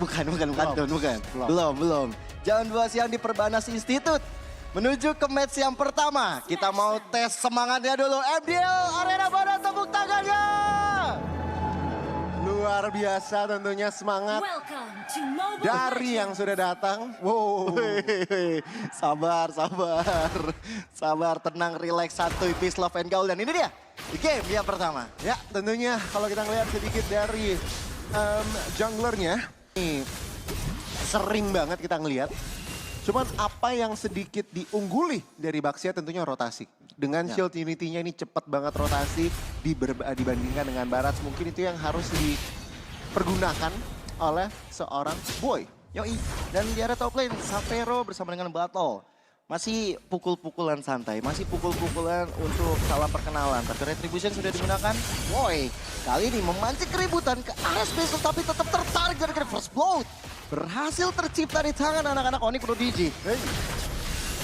Bukan. Belum. Jam 2 siang di Perbanas Institute. Menuju ke match yang pertama. Kita mau tes semangatnya dulu. MDL Arena Barat, tepuk tangannya. Luar biasa tentunya semangat dari yang sudah datang. Wow. Sabar, tenang, relax, santuy, peace, love, and gaul. Dan ini dia, di game yang pertama. Ya tentunya kalau kita lihat sedikit dari junglernya. Ini sering banget kita ngelihat. Cuman apa yang sedikit diungguli dari Baxia tentunya rotasi. Dengan shield unity-nya ini cepat banget rotasi dibandingkan dengan Barat. Mungkin itu yang harus dipergunakan oleh seorang Boy. Yoi, dan di area top lane, Savero bersama dengan Battle. Masih pukul-pukulan santai, masih pukul-pukulan untuk salam perkenalan. Tapi Retribution sudah digunakan. Boy, kali ini memancing keributan ke arah Special tapi tetap tertarik dari first blood. Berhasil tercipta di tangan anak-anak Onyx Prodigy.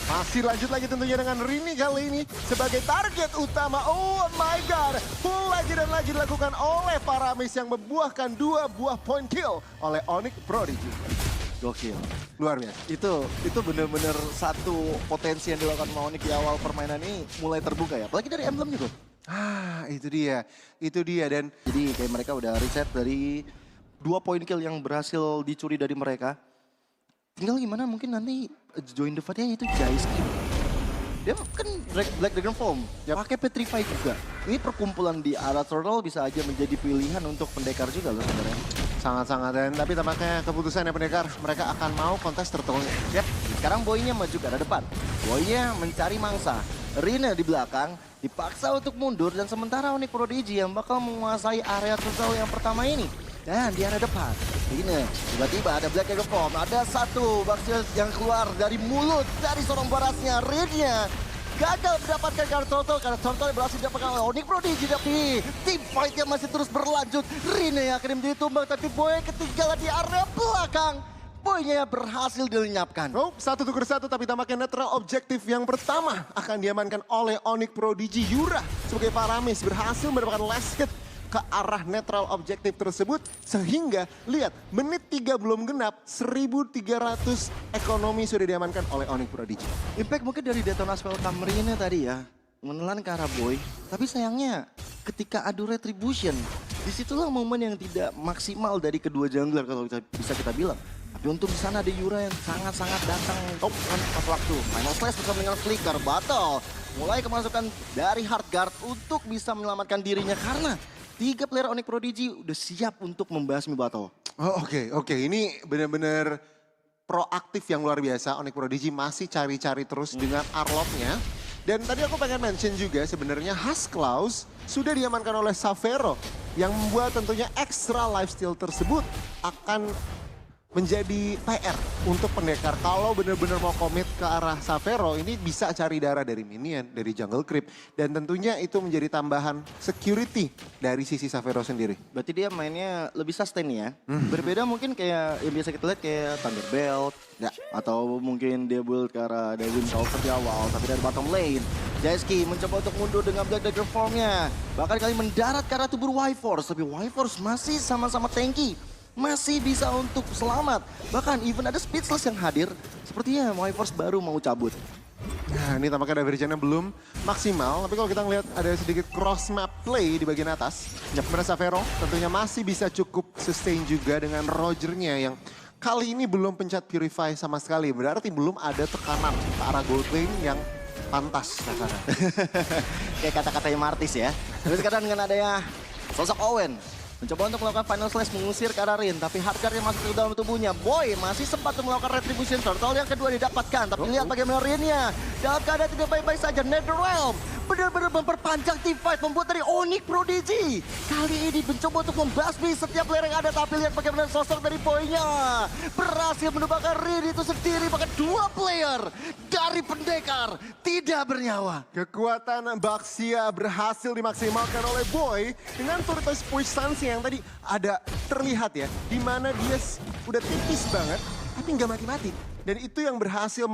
Masih lanjut lagi tentunya dengan Rini kali ini sebagai target utama. Oh my god, full lagi dan lagi dilakukan oleh Paramis yang membuahkan 2 buah point kill oleh Onyx Prodigy. Gokil. Luar biasa. Itu bener-bener satu potensi yang dilakukan sama Onyx di awal permainan ini mulai terbuka ya. Apalagi dari emblem juga. Itu dia dan jadi kayak mereka udah reset dari 2 point kill yang berhasil dicuri dari mereka. Tinggal gimana mungkin nanti join the fight-nya itu Jaiski. Dia kan Black Dragon Form, pakai Petrify juga. Ini perkumpulan di arah Turtle bisa aja menjadi pilihan untuk pendekar juga loh sebenarnya. Sangat-sangat, dan tapi tampaknya keputusannya pendekar, mereka akan mau kontes Turtle-nya. Yap, sekarang Boy-nya maju ke arah depan. Boy-nya mencari mangsa. Rina di belakang dipaksa untuk mundur dan sementara Onyx Prodigy yang bakal menguasai area Turtle yang pertama ini. Dan di arah depan, Rina tiba-tiba ada Black Dragon Form. Ada satu Baxia yang keluar dari mulut dari seorang barasnya. Rina gagal mendapatkan karena Turtle berhasil didapatkan oleh Onyx Prodigy. Tapi team fight-nya masih terus berlanjut. Rina yang akhirnya menjadi tumbang, tapi Boy ketinggalan di area belakang. Boy-nya berhasil dilenyapkan. Oh, 1-1 tapi tampaknya netral objektif yang pertama akan diamankan oleh Onyx Prodigy. Yura sebagai Paramis berhasil mendapatkan last hit ke arah netral objektif tersebut. Sehingga lihat menit 3 belum genap 1.300 ekonomi sudah diamankan oleh Onyx Prodigy. Impact mungkin dari Detonas Welcome Rina tadi ya. Menelan ke arah Boy. Tapi sayangnya ketika adu Retribution. Disitulah momen yang tidak maksimal dari kedua jungler kalau bisa kita bilang. Tapi untuk di sana ada Yura yang sangat-sangat datang pas waktu. Final Slash bersama dengan Flicker Battle. Mulai kemasukan dari Heartguard untuk bisa menyelamatkan dirinya karena 3 player Onyx Prodigy udah siap untuk membasmi Battle. Oh, oke. Ini benar-benar proaktif yang luar biasa. Onyx Prodigy masih cari-cari terus dengan Arlotnya. Dan tadi aku pengen mention juga sebenarnya Husklaus sudah diamankan oleh Savero. Yang membuat tentunya extra lifesteal tersebut akan menjadi PR untuk pendekar. Kalau benar-benar mau komit ke arah Savero, ini bisa cari darah dari minion, dari jungle creep. Dan tentunya itu menjadi tambahan security dari sisi Savero sendiri. Berarti dia mainnya lebih sustain ya. Berbeda mungkin kayak yang biasa kita lihat kayak Thunderbelt. Ya. Atau mungkin dia build ke arah Devin Tower di awal. Tapi dari bottom lane, Jaiski mencoba untuk mundur dengan Black Dagger Form-nya. Bahkan kali mendarat ke arah tubuh Y-Force. Tapi Y-Force masih sama-sama tanky. Masih bisa untuk selamat. Bahkan even ada Speechless yang hadir. Sepertinya Y-Force baru mau cabut. Nah ini tampaknya diversionnya belum maksimal. Tapi kalau kita ngeliat ada sedikit cross map play di bagian atas. Kemudian Savero tentunya masih bisa cukup sustain juga dengan Rogernya yang kali ini belum pencet Purify sama sekali. Berarti belum ada tekanan ke arah gold lane yang pantas. Kayak kata-katanya Martis ya. Tapi sekarang dengan adanya sosok Owen. Mencoba untuk melakukan final slash mengusir ke arah Rin. Tapi Heartguard yang masuk ke dalam tubuhnya. Boy masih sempat melakukan retribution turtle yang kedua didapatkan. Tapi lihat bagaimana Rinnya. Dalam keadaan tidak baik-baik saja. Netherrealm benar-benar memperpanjang team fight. Membuat dari Onyx Prodigy. Kali ini mencoba untuk membasmi setiap player yang ada. Tapi lihat bagaimana sosok dari Boy-nya. Berhasil menumbangkan Rin itu sendiri. Bahkan 2 player dari pendekar tidak bernyawa. Kekuatan Baxia berhasil dimaksimalkan oleh Boy. Dengan turret push stance yang tadi ada terlihat ya, di mana dia udah tipis banget, tapi nggak mati-mati. Dan itu yang berhasil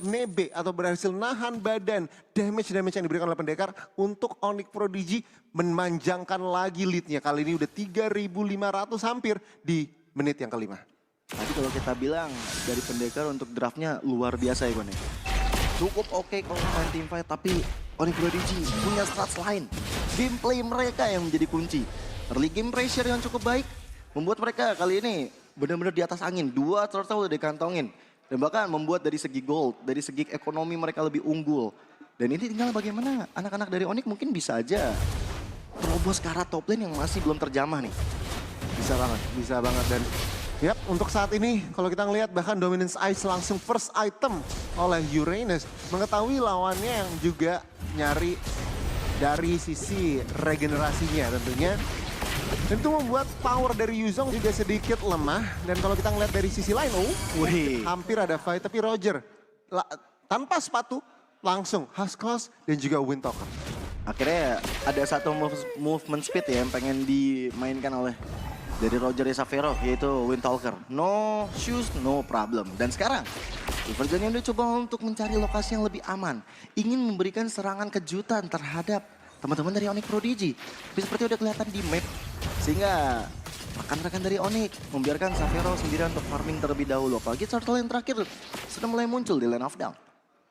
nebe atau berhasil nahan badan damage yang diberikan oleh pendekar untuk Onyx Prodigy memanjangkan lagi leadnya. Kali ini udah 3.500 hampir di menit yang kelima. Tadi kalau kita bilang dari pendekar untuk draftnya luar biasa ya Gon ya. Cukup oke kalau main team fight, tapi Onyx Prodigy punya strats lain. Gameplay mereka yang menjadi kunci. Early game pressure yang cukup baik membuat mereka kali ini benar-benar di atas angin. 2 turtle udah dikantongin. Dan bahkan membuat dari segi gold, dari segi ekonomi mereka lebih unggul. Dan ini tinggal bagaimana anak-anak dari Onyx mungkin bisa aja terobos ke arah top lane yang masih belum terjamah nih. Bisa banget. Dan yap, untuk saat ini kalau kita ngelihat bahkan Dominance Ice langsung first item oleh Uranus. Mengetahui lawannya yang juga nyari dari sisi regenerasinya tentunya. Dan itu membuat power dari Yuzong juga sedikit lemah. Dan kalau kita ngeliat dari sisi lain, hampir ada fight. Tapi Roger tanpa sepatu langsung Husklaws dan juga Windtalker. Akhirnya ada satu movement speed ya yang pengen dimainkan oleh dari Roger Isavero, yaitu Windtalker. No shoes, no problem. Dan sekarang Divergent udah coba untuk mencari lokasi yang lebih aman. Ingin memberikan serangan kejutan terhadap teman-teman dari Onyx Prodigy. Tapi seperti udah kelihatan di map. Sehingga rekan-rekan dari Onyx membiarkan Savero sendirian untuk farming terlebih dahulu. Apalagi turtle yang terakhir sudah mulai muncul di lane of down.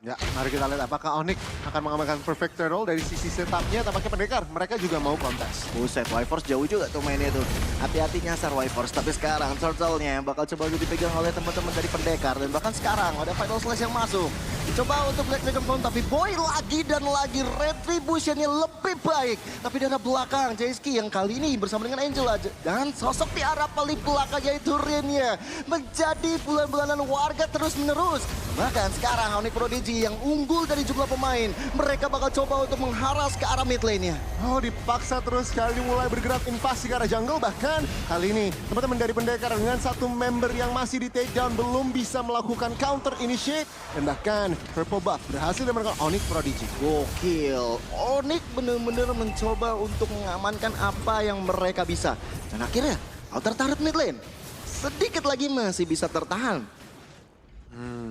Ya, mari kita lihat apakah Onyx akan mengamalkan perfect turtle dari sisi setupnya. Tampaknya pendekar, mereka juga mau kontes. Buset, Wyforce jauh juga tuh mainnya tuh. Hati-hati nyasar Wyforce. Tapi sekarang turtle-nya bakal coba dipegang oleh teman-teman dari pendekar. Dan bahkan sekarang ada Final Slash yang masuk. Dicoba untuk Black Dragon Phone, tapi Boy lagi dan lagi retributionnya lebih baik. Tapi dari belakang, Jayski yang kali ini bersama dengan Angela. Dan sosok di arah paling belakang yaitu Rinnya. Menjadi bulan-bulanan warga terus-menerus. Bahkan sekarang Onyx Prodigy yang unggul dari jumlah pemain. Mereka bakal coba untuk mengharas ke arah mid lane-nya. Oh, dipaksa terus kali ini mulai bergerak invasi ke arah jungle. Bahkan kali ini teman-teman dari pendekar dengan satu member yang masih di take down belum bisa melakukan counter initiate. Dan bahkan Purple Buff berhasil dimenangkan Onyx Prodigy. Gokil. Onyx benar-benar mencoba untuk mengamankan apa yang mereka bisa. Dan akhirnya outer turret mid lane sedikit lagi masih bisa tertahan.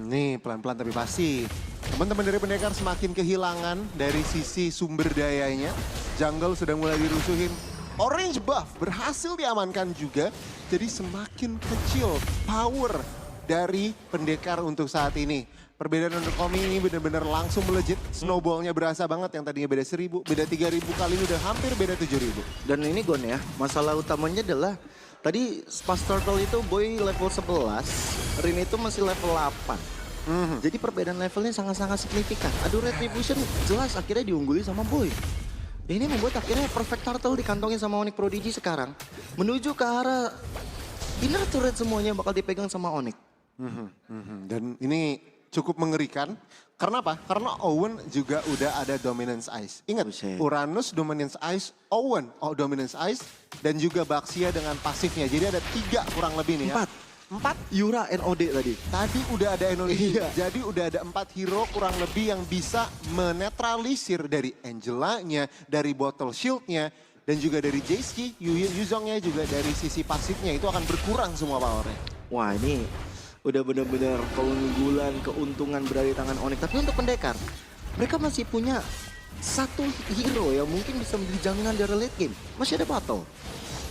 Nih pelan-pelan tapi pasti. Teman-teman dari pendekar semakin kehilangan dari sisi sumber dayanya. Jungle sudah mulai dirusuhin. Orange buff berhasil diamankan juga. Jadi semakin kecil power dari pendekar untuk saat ini. Perbedaan untuk Komi ini benar-benar langsung melejit. Snowballnya berasa banget, yang tadinya beda 1000, beda 3000, kali ini udah hampir beda 7000. Dan ini Gon ya, masalah utamanya adalah tadi Spas Turtle itu Boy level 11, Rin itu masih level 8. Jadi perbedaan levelnya sangat-sangat signifikan. Aduh, Retribution jelas akhirnya diungguli sama Boy. Ini membuat akhirnya Perfect Turtle dikantongin sama Onyx Prodigy sekarang. Menuju ke arah inner turret semuanya bakal dipegang sama Onyx. Dan ini cukup mengerikan. Karena apa? Karena Owen juga udah ada Dominance Ice. Ingat, Uranus, Dominance Ice, Owen, Dominance Ice, dan juga Baxia dengan pasifnya. Jadi ada 3 kurang lebih nih ya. 4? Yura NOD tadi. Tadi udah ada NOD. Jadi udah ada 4 hero kurang lebih yang bisa menetralisir dari Angela-nya, dari Bottle Shield-nya, dan juga dari Jayski, Yuzongnya juga dari sisi pasifnya. Itu akan berkurang semua powernya. Wah, ini udah benar-benar keunggulan, keuntungan berada di tangan Onyx. Tapi untuk pendekar, mereka masih punya satu hero yang mungkin bisa menjadi jaminan dari late game. Masih ada Battle.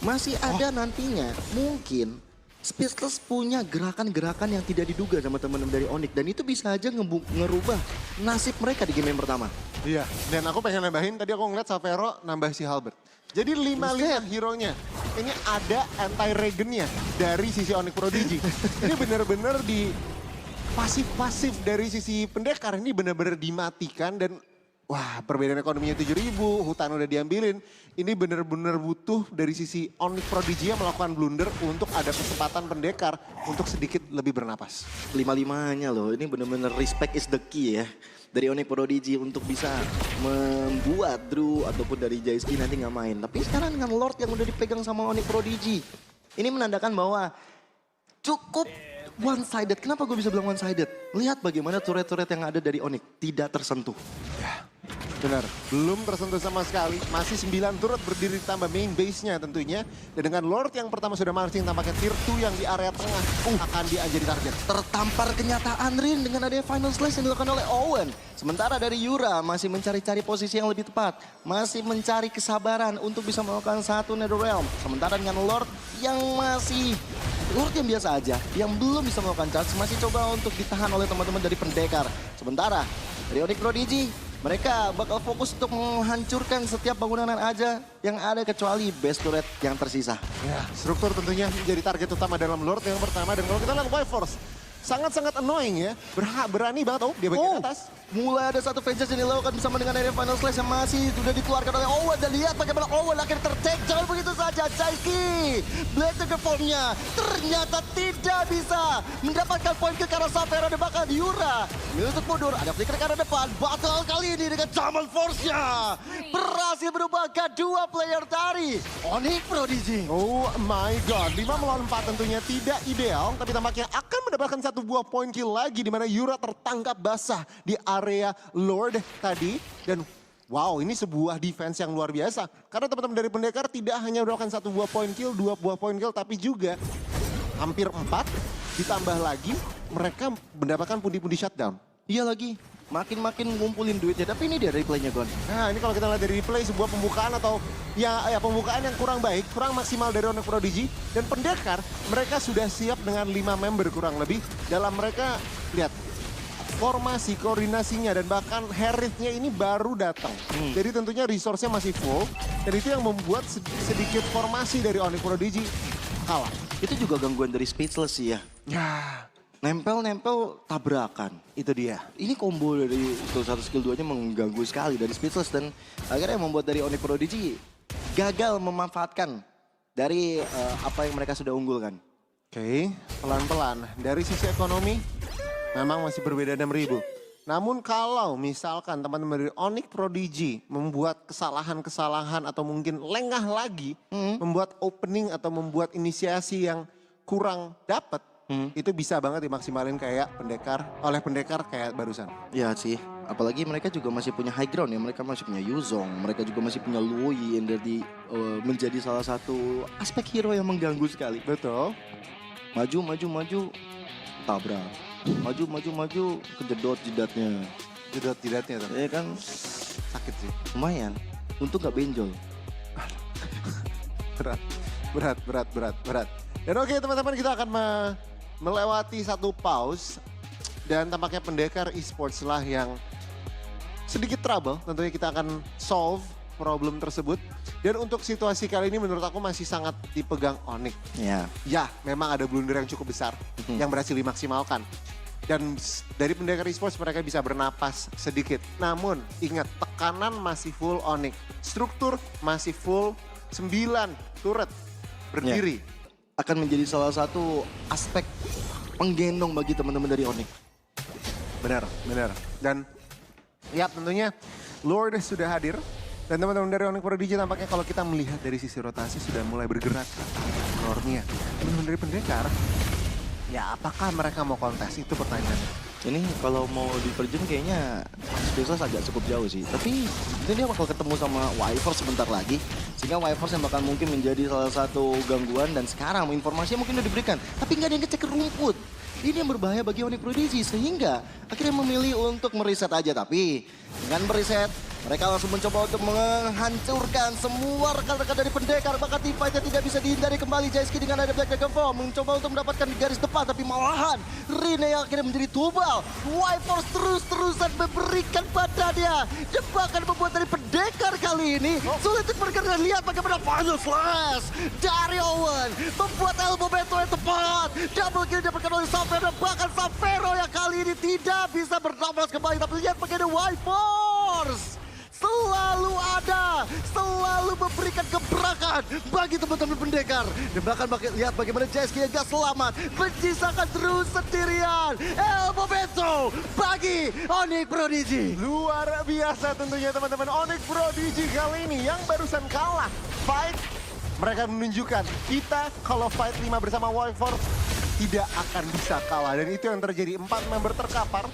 Masih ada nantinya mungkin Speechless punya gerakan-gerakan yang tidak diduga sama teman-teman dari Onyx. Dan itu bisa aja ngerubah nasib mereka di game yang pertama. Iya, dan aku pengen nambahin, tadi aku ngeliat Savero nambah si Halberd. Jadi 5 hero-nya. Ini ada anti-regen-nya dari sisi Onyx Prodigy. Ini benar-benar di pasif-pasif dari sisi pendekar. Ini benar-benar dimatikan dan wah, perbedaan ekonominya 7.000, hutan udah diambilin. Ini benar-benar butuh dari sisi Onyx Prodigy yang melakukan blunder untuk ada kesempatan pendekar untuk sedikit lebih bernapas. 5-5-nya loh, ini benar-benar respect is the key ya. Dari Onyx Prodigy untuk bisa membuat Drew ataupun dari Jayski nanti nggak main. Tapi sekarang dengan Lord yang udah dipegang sama Onyx Prodigy, ini menandakan bahwa cukup one-sided. Kenapa gue bisa bilang one-sided? Lihat bagaimana turret-turret yang ada dari Onyx tidak tersentuh. Ya, benar. Belum tersentuh sama sekali. Masih 9 turret berdiri ditambah main base-nya tentunya. Dan dengan Lord yang pertama sudah marching, tampaknya tier 2 yang di area tengah akan jadi target. Tertampar kenyataan Rin dengan adanya Final Slash yang dilakukan oleh Owen. Sementara dari Yura masih mencari-cari posisi yang lebih tepat. Masih mencari kesabaran untuk bisa melakukan satu Netherrealm. Sementara dengan Lord yang masih Lord yang biasa aja, yang belum bisa melakukan charge, masih coba untuk ditahan oleh teman-teman dari pendekar. Sementara dari Onyx Prodigy, mereka bakal fokus untuk menghancurkan setiap bangunan aja yang ada kecuali base turret yang tersisa. Ya, struktur tentunya menjadi target utama dalam Lord yang pertama. Dan kalau kita lihat Wild Force, sangat-sangat annoying ya. Berani banget di bagian atas. Mulai ada satu vengeance yang dilakukan bersama dengan area Final Slash yang masih sudah dikeluarkan oleh Owen. Dan lihat bagaimana Owen akhirnya tercek jauh begitu saja. Jaiki, Black Dagger formnya ternyata tidak bisa mendapatkan poin ke arah Savera dan bahkan Yura. Untuk mundur, ada flicker ke arah depan. Battle kali ini dengan Jamal Force-nya berhasil berubah ke dua player dari Onyx Prodigy. Oh my god, 5 melawan 4 tentunya tidak ideal. Tapi tampaknya akan mendapatkan satu buah poin kill lagi di mana Yura tertangkap basah di area Lord tadi. Dan wow, ini sebuah defense yang luar biasa. Karena teman-teman dari pendekar tidak hanya mendapatkan satu buah poin kill, 2 buah poin kill, tapi juga hampir 4. Ditambah lagi mereka mendapatkan pundi-pundi shutdown. Iya lagi, makin-makin ngumpulin duitnya. Tapi ini dia replaynya, Gon. Nah, ini kalau kita lihat dari replay sebuah pembukaan atau ya pembukaan yang kurang baik, kurang maksimal dari Onyx Prodigy. Dan pendekar, mereka sudah siap dengan 5 member kurang lebih. Dalam mereka, lihat, formasi, koordinasinya, dan bahkan Harith-nya ini baru datang. Jadi tentunya resource-nya masih full. Dan itu yang membuat sedikit formasi dari Onyx Prodigy kalah. Itu juga gangguan dari Speechless sih ya. Ya, Nempel-nempel tabrakan. itu dia. Ini combo dari skill 1 skill 2-nya mengganggu sekali dari Speechless. Dan akhirnya membuat dari Onyx Prodigy gagal memanfaatkan dari apa yang mereka sudah unggulkan. Oke, pelan-pelan. Dari sisi ekonomi, memang masih berbeda 6.000. Namun kalau misalkan teman-teman dari Onyx Prodigy membuat kesalahan-kesalahan atau mungkin lengah lagi, membuat opening atau membuat inisiasi yang kurang dapat, itu bisa banget dimaksimalin kayak oleh pendekar kayak barusan. Ya sih, apalagi mereka juga masih punya high ground ya. Mereka masih punya Yuzong, mereka juga masih punya Luoyi yang menjadi salah satu aspek hero yang mengganggu sekali. Betul. Maju, tabrak. Maju, kejedot jidatnya. Jidat-jidatnya tuh. Ya kan, Sakit sih. lumayan. Untung gak benjol. Berat. Dan oke teman-teman, kita akan melewati satu pause. Dan tampaknya pendekar esports lah yang sedikit trouble. Tentunya kita akan solve problem tersebut. Dan untuk situasi kali ini menurut aku masih sangat dipegang Onyx. Ya. Ya, memang ada blunder yang cukup besar yang berhasil dimaksimalkan. Dan dari pendekar esports mereka bisa bernapas sedikit. Namun ingat, tekanan masih full Onyx. Struktur masih full 9 turret berdiri. Akan menjadi salah satu aspek penggendong bagi teman-teman dari Onyx. Benar. Dan ya tentunya Lord sudah hadir. Dan teman-teman dari Onyx Prodigy tampaknya kalau kita melihat dari sisi rotasi sudah mulai bergerak Lordnya. Teman-teman dari pendekar, ya apakah mereka mau kontes? Itu pertanyaannya. Ini kalau mau diterjun kayaknya Speechless agak cukup jauh sih. Tapi ini dia bakal ketemu sama Wyvers sebentar lagi. Sehingga Wyvers yang bakal mungkin menjadi salah satu gangguan. Dan sekarang informasinya mungkin udah diberikan. Tapi nggak ada yang ngecek ke rumput. Ini yang berbahaya bagi Onyx Prodigy. Sehingga akhirnya memilih untuk meriset aja. Tapi dengan meriset, mereka langsung mencoba untuk menghancurkan semua rekan-rekan dari pendekar. Bahkan teamfight-nya tidak bisa dihindari kembali. Jaiski dengan ada Black Dagger Form mencoba untuk mendapatkan garis depan. Tapi malahan Rine yang akhirnya menjadi tumbal. Wyvers terus-terusan memberikan badannya. Dan bahkan membuat dari pendekar kali ini sulit diperkirakan. Dan lihat bagaimana Final Slash dari Owen. Membuat elbow beto yang tepat. Double kill didapatkan oleh Savero. Bahkan Savero yang kali ini tidak bisa bernapas kembali. Tapi lihat bagaimana Wyvers selalu ada, selalu memberikan gebrakan bagi teman-teman pendekar. Dan bahkan lihat bagaimana Jaiski yang gak selamat, menyisakan terus sendirian. Elbow Beto bagi Onyx Prodigy. Luar biasa tentunya teman-teman. Onyx Prodigy kali ini yang barusan kalah fight. Mereka menunjukkan kita kalau fight 5 bersama Wyvers tidak akan bisa kalah. Dan itu yang terjadi, 4 member terkapar.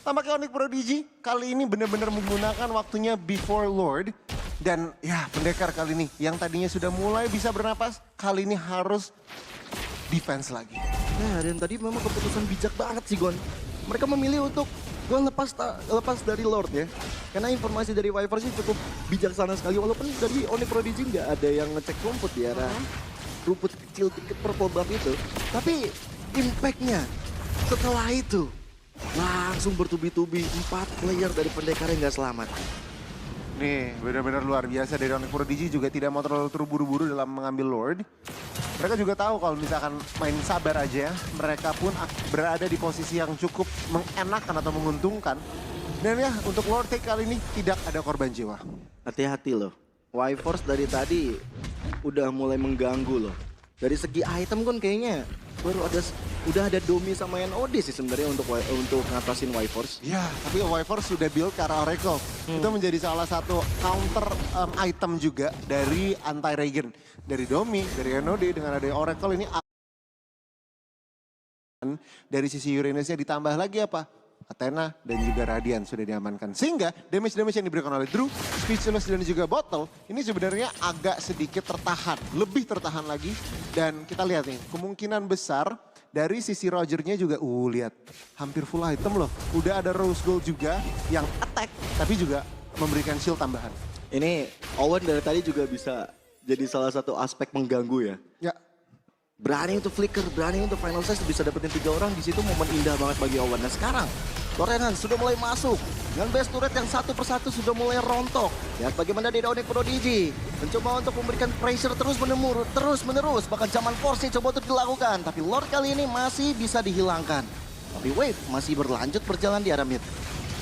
Tampaknya Onyx Prodigy kali ini benar-benar menggunakan waktunya before Lord. Dan ya pendekar kali ini yang tadinya sudah mulai bisa bernapas, kali ini harus defense lagi. Nah, dan tadi memang keputusan bijak banget sih Gon. Mereka memilih untuk lepas dari Lord ya. Karena informasi dari Wyvers sih cukup bijaksana sekali. Walaupun dari Onyx Prodigy nggak ada yang ngecek rumput di arah rumput kecil dikit purple buff itu. Tapi impact-nya setelah itu langsung bertubi-tubi 4 player dari pendekar yang gak selamat. Nih, benar-benar luar biasa dari Onyx Prodigy juga tidak mau terlalu terburu-buru dalam mengambil Lord. Mereka juga tahu kalau misalkan main sabar aja, mereka pun berada di posisi yang cukup mengenakan atau menguntungkan. Dan ya, untuk Lord take kali ini tidak ada korban jiwa. Hati-hati loh, Y-Force dari tadi udah mulai mengganggu loh. Dari segi item kan kayaknya udah ada Domi sama NOD sih sebenarnya untuk ngatasin Y-Force. Ya, tapi Y-Force sudah build ke arah Oracle. Itu menjadi salah satu counter item juga dari anti-Regen. Dari Domi, dari NOD, dengan ada Oracle ini. Dari sisi Uranusnya ditambah lagi apa? Athena dan juga Radiant sudah diamankan. Sehingga damage-damage yang diberikan oleh Drew, Speechless dan juga Bottle ini sebenarnya agak sedikit tertahan. Lebih tertahan lagi. Dan kita lihat nih, kemungkinan besar dari sisi Rogernya juga, lihat hampir full item loh. Udah ada Rose Gold juga yang attack, tapi juga memberikan shield tambahan. Ini Owen dari tadi juga bisa jadi salah satu aspek mengganggu ya. Ya. Berani untuk flicker, berani untuk final size bisa dapetin 3 orang. Di situ momen indah banget bagi Owen. Dan sekarang Lorenz sudah mulai masuk dengan base turret yang satu persatu sudah mulai rontok. Lihat bagaimana dari Onyx Prodigy mencoba untuk memberikan pressure terus menerus. Bahkan zaman force coba untuk dilakukan. Tapi Lord kali ini masih bisa dihilangkan. Tapi Wave masih berlanjut berjalan di arah mid.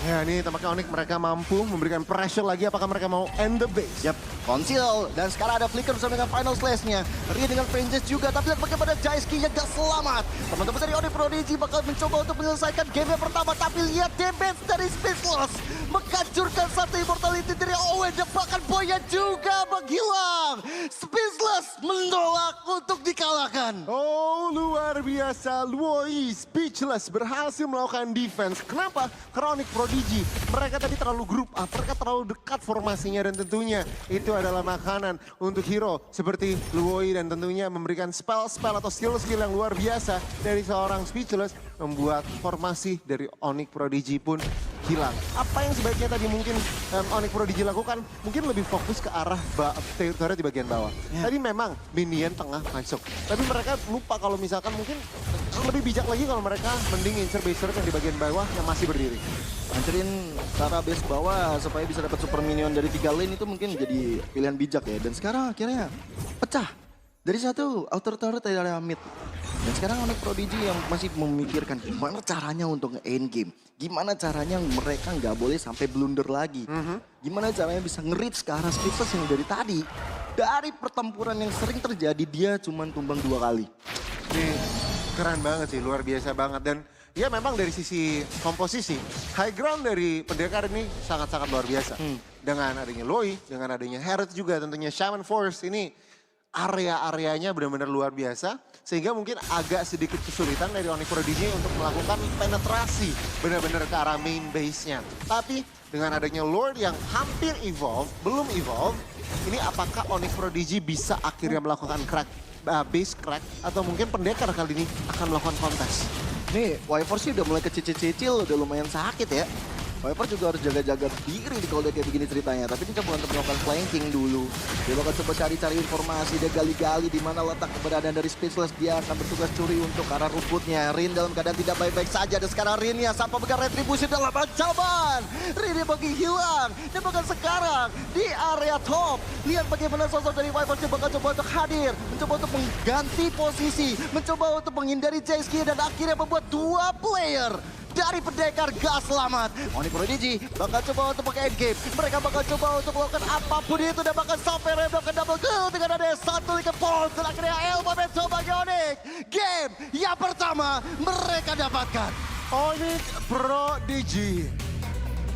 Ya, ini tampaknya Onyx mereka mampu memberikan pressure lagi. Apakah mereka mau end the base? Yap, Conceal. Dan sekarang ada Flicker bersama dengan Final Slash-nya. Ria dengan Vengeance juga, tapi lihat bagaimana Jaiski yang gak selamat. Teman-teman dari Onyx Prodigy bakal mencoba untuk menyelesaikan game yang pertama. Tapi lihat damage dari Speechless menghancurkan satu immortality dari Owen. Dan bahkan Boya juga menghilang. Speechless menolak untuk dikalahkan. Oh, luar biasa. Luoi Speechless berhasil melakukan defense. Kenapa? Karena Onyx Prodigy mereka tadi terlalu group up, mereka terlalu dekat formasinya dan tentunya itu adalah makanan untuk hero seperti Luoi dan tentunya memberikan spell-spell atau skill-skill yang luar biasa dari seorang Speechless membuat formasi dari Onyx Prodigy pun hilang. Apa yang sebaiknya tadi mungkin Onyx Prodigy lakukan? Mungkin lebih fokus ke arah turret di bagian bawah. Tadi memang minion tengah masuk, tapi mereka lupa kalau misalkan mungkin lebih bijak lagi kalau mereka mending incer base turret yang di bagian bawah yang masih berdiri. Hancurin cara base bawah supaya bisa dapat super minion dari 3 lane itu mungkin jadi pilihan bijak ya. Dan sekarang akhirnya pecah dari satu outer turret dari area mid. Dan sekarang Onyx Prodigy yang masih memikirkan gimana caranya untuk nge-end game. Gimana caranya mereka nggak boleh sampai blunder lagi. Gimana caranya bisa nge-reach ke arah Speechless yang dari tadi. Dari pertempuran yang sering terjadi dia cuma tumbang 2 kali. Ini keren banget sih, luar biasa banget. Dan ya memang dari sisi komposisi, high ground dari pendekar ini sangat-sangat luar biasa. Dengan adanya Loi, dengan adanya Herald juga tentunya Shaman Force ini area-areanya benar-benar luar biasa. Sehingga mungkin agak sedikit kesulitan dari Onyx Prodigy untuk melakukan penetrasi benar-benar ke arah main base-nya. Tapi dengan adanya Lord yang hampir evolve, belum evolve, ini apakah Onyx Prodigy bisa akhirnya melakukan base crack atau mungkin pendekar kali ini akan melakukan kontes? Nih, Y-Force udah mulai kecil-kecil, udah lumayan sakit ya. Y-Force juga harus jaga-jaga diri kalau dia kayak begini ceritanya. Tapi dia coba untuk melakukan flanking dulu. Dia bakal coba cari-cari informasi, dia gali-gali di mana letak keberadaan dari Speechless. Dia akan bertugas curi untuk arah rumputnya. Rin dalam keadaan tidak baik-baik saja. Dan sekarang Rinnya sampai pegang retribusi dalam ancaman. Rin bagi hilang. Dan bahkan sekarang di area top. Lihat bagaimana sosok dari Y-Force bakal coba untuk hadir. Mencoba untuk mengganti posisi. Mencoba untuk menghindari Jaiski dan akhirnya membuat 2 player dari pendekar gak selamat. Onyx Prodigy bakal coba untuk pakai endgame. Mereka bakal coba untuk melakukan apapun itu dan bakal sampai melakukan double kill dengan ada satu Liga Pulse. Dan akhirnya Elba mencoba bagi Onyx. Game yang pertama mereka dapatkan. Onyx Prodigy.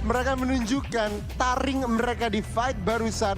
Mereka menunjukkan taring mereka di fight barusan.